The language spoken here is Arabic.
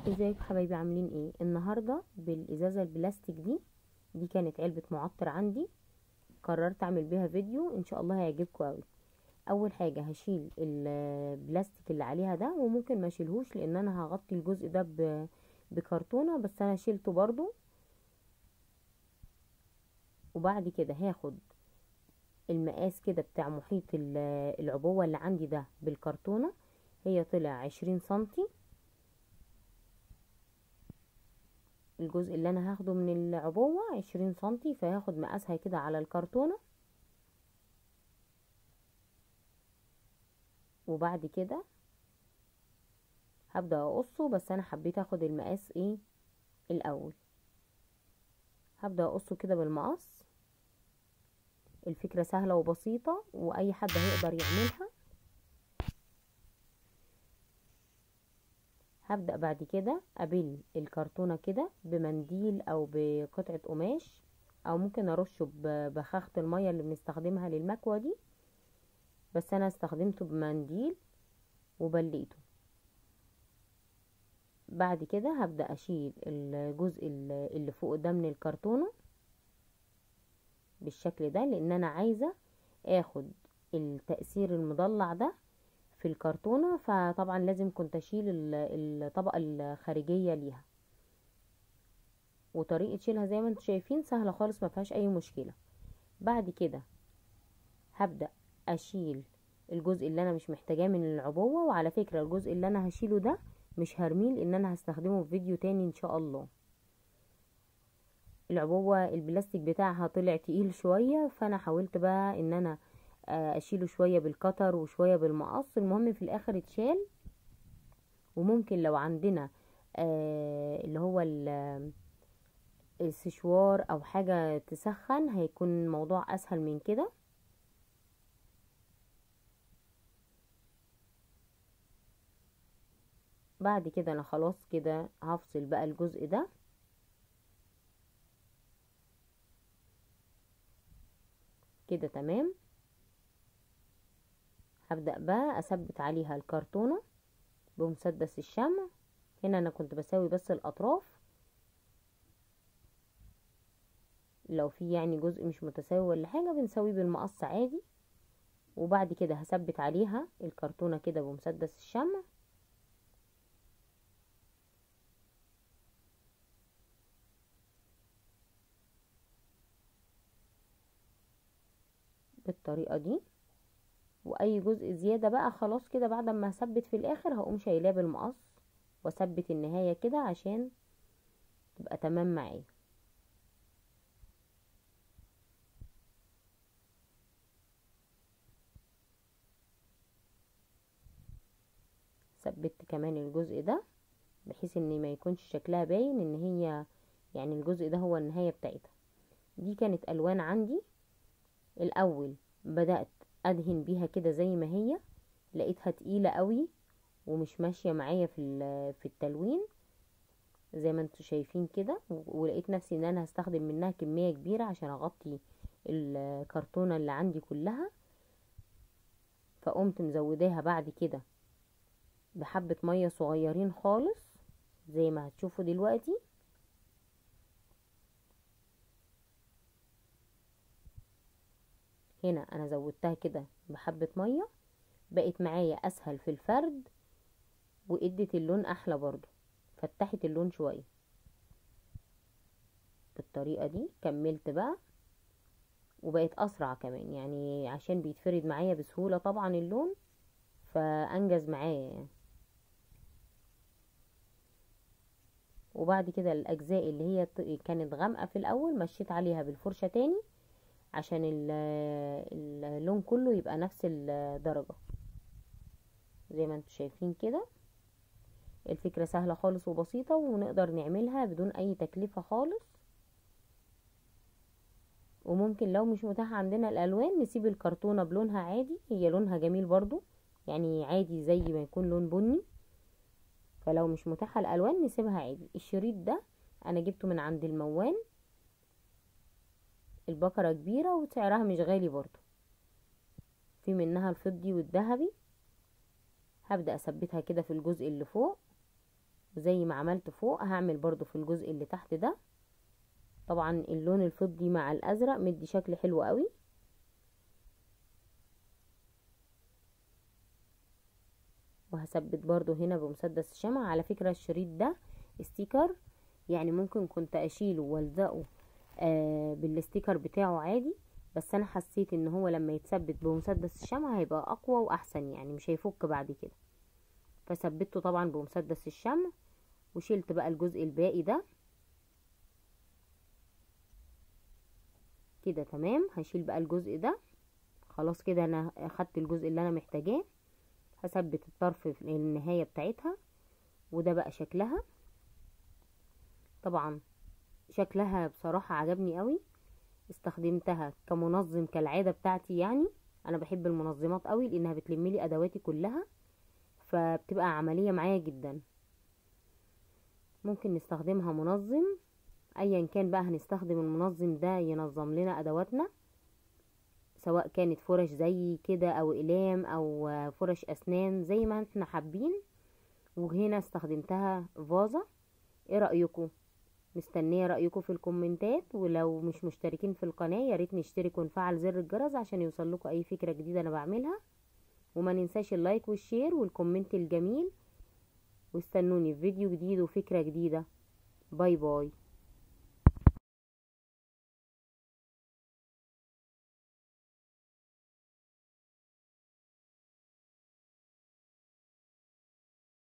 ازيكم حبايبي؟ عاملين ايه النهارده بالازازه البلاستيك دي كانت علبه معطر عندي. قررت اعمل بيها فيديو ان شاء الله هيعجبكم قوي. اول حاجه هشيل البلاستيك اللي عليها ده، وممكن ما اشيلهوش لان انا هغطي الجزء ده بكرتونه، بس انا شيلته برضو. وبعد كده هاخد المقاس كده بتاع محيط العبوه اللي عندي ده بالكرتونه. هي طلع 20 سنتي الجزء اللي انا هاخده من العبوة، 20 سنتي، فهاخد مقاسها كده على الكرتونة. وبعد كده هبدأ اقصه، بس انا حبيت اخد المقاس ايه الاول. هبدأ اقصه كده بالمقص. الفكرة سهلة وبسيطة واي حد هيقدر يعملها. هبدأ بعد كده ابل الكرتونة كده بمنديل او بقطعة قماش، او ممكن ارشه ببخاخة المية اللي بنستخدمها للمكوى دي، بس انا استخدمته بمنديل وبليته. بعد كده هبدأ اشيل الجزء اللي فوق ده من الكرتونة بالشكل ده، لان انا عايزة اخد التأثير المضلع ده في الكرتونة، فطبعا لازم كنت اشيل الطبقة الخارجية ليها. وطريقة شيلها زي ما انتم شايفين سهلة خالص، ما فيهاش اي مشكلة. بعد كده هبدأ اشيل الجزء اللي انا مش محتاجاه من العبوة. وعلى فكرة الجزء اللي انا هشيله ده مش هرميه، لان انا هستخدمه في فيديو تاني ان شاء الله. العبوة البلاستيك بتاعها طلع تقيل شوية، فانا حاولت بقى ان انا اشيله شوية بالكتر وشوية بالمقص. المهم في الاخر اتشال. وممكن لو عندنا اللي هو السشوار او حاجة تسخن، هيكون الموضوع اسهل من كده. بعد كده انا خلاص كده هفصل بقى الجزء ده كده تمام. هبدأ بقى اثبت عليها الكرتونة بمسدس الشمع. هنا انا كنت بساوي بس الاطراف، لو في يعني جزء مش متساوي ولا حاجة بنسويه بالمقص عادي. وبعد كده هثبت عليها الكرتونة كده بمسدس الشمع. بالطريقة دي. واي جزء زيادة بقى خلاص كده بعد ما هثبت في الاخر هقوم شايلاه بالمقص واثبت النهاية كده عشان تبقى تمام معايا. ثبت كمان الجزء ده بحيث ان ما يكونش شكلها باين ان هي يعني الجزء ده هو النهاية بتاعتها. دي كانت الوان عندي. الاول بدأت ادهن بيها كده زي ما هي، لقيتها تقيلة قوي ومش ماشية معايا في التلوين زي ما انتوا شايفين كده. ولقيت نفسي ان انا هستخدم منها كمية كبيرة عشان اغطي الكرتونة اللي عندي كلها. فقمت مزوداها بعد كده بحبة مية صغيرين خالص زي ما هتشوفوا دلوقتي. هنا انا زودتها كده بحبة مية، بقت معايا اسهل في الفرد وادت اللون احلى برضو، فتحت اللون شوية. بالطريقة دي كملت بقى وبقت اسرع كمان، يعني عشان بيتفرد معايا بسهولة طبعا اللون، فانجز معايا يعني. وبعد كده الاجزاء اللي هي كانت غامقة في الاول مشيت عليها بالفرشة تاني عشان اللون كله يبقى نفس الدرجة زي ما انتوا شايفين كده. الفكرة سهلة خالص وبسيطة ونقدر نعملها بدون اي تكلفة خالص. وممكن لو مش متاح عندنا الالوان نسيب الكرتونة بلونها عادي، هي لونها جميل برضو يعني عادي زي ما يكون لون بني. فلو مش متاحة الالوان نسيبها عادي. الشريط ده انا جبته من عند الموان، البكرة كبيرة وسعرها مش غالي برضو، في منها الفضي والذهبي. هبدأ اثبتها كده في الجزء اللي فوق وزي ما عملت فوق هعمل برضو في الجزء اللي تحت ده. طبعا اللون الفضي مع الازرق مدي شكل حلو قوي. وهثبت برضو هنا بمسدس الشمع. على فكرة الشريط ده ستيكر، يعني ممكن كنت اشيله والزقه بالستيكر بتاعه عادي، بس انا حسيت ان هو لما يتثبت بمسدس الشمع هيبقى اقوى واحسن، يعني مش هيفك بعد كده، فثبته طبعا بمسدس الشمع. وشيلت بقى الجزء الباقي ده كده تمام. هشيل بقى الجزء ده خلاص كده، انا اخدت الجزء اللي انا محتاجاه. هثبت الطرف في النهاية بتاعتها. وده بقى شكلها. طبعا شكلها بصراحة عجبني قوي، استخدمتها كمنظم كالعادة بتاعتي. يعني انا بحب المنظمات قوي لانها بتلملي ادواتي كلها، فبتبقى عملية معايا جدا. ممكن نستخدمها منظم ايا كان بقى، هنستخدم المنظم ده ينظم لنا ادواتنا، سواء كانت فرش زي كده او اقلام او فرش اسنان زي ما احنا حابين. وهنا استخدمتها فازة. ايه رأيكم؟ مستنية رأيكم في الكومنتات، ولو مش مشتركين في القناة ياريت نشترك ونفعل زر الجرس عشان يوصل لكم اي فكرة جديدة انا بعملها. وما ننساش اللايك والشير والكومنت الجميل، واستنوني في فيديو جديد وفكرة جديدة. باي باي.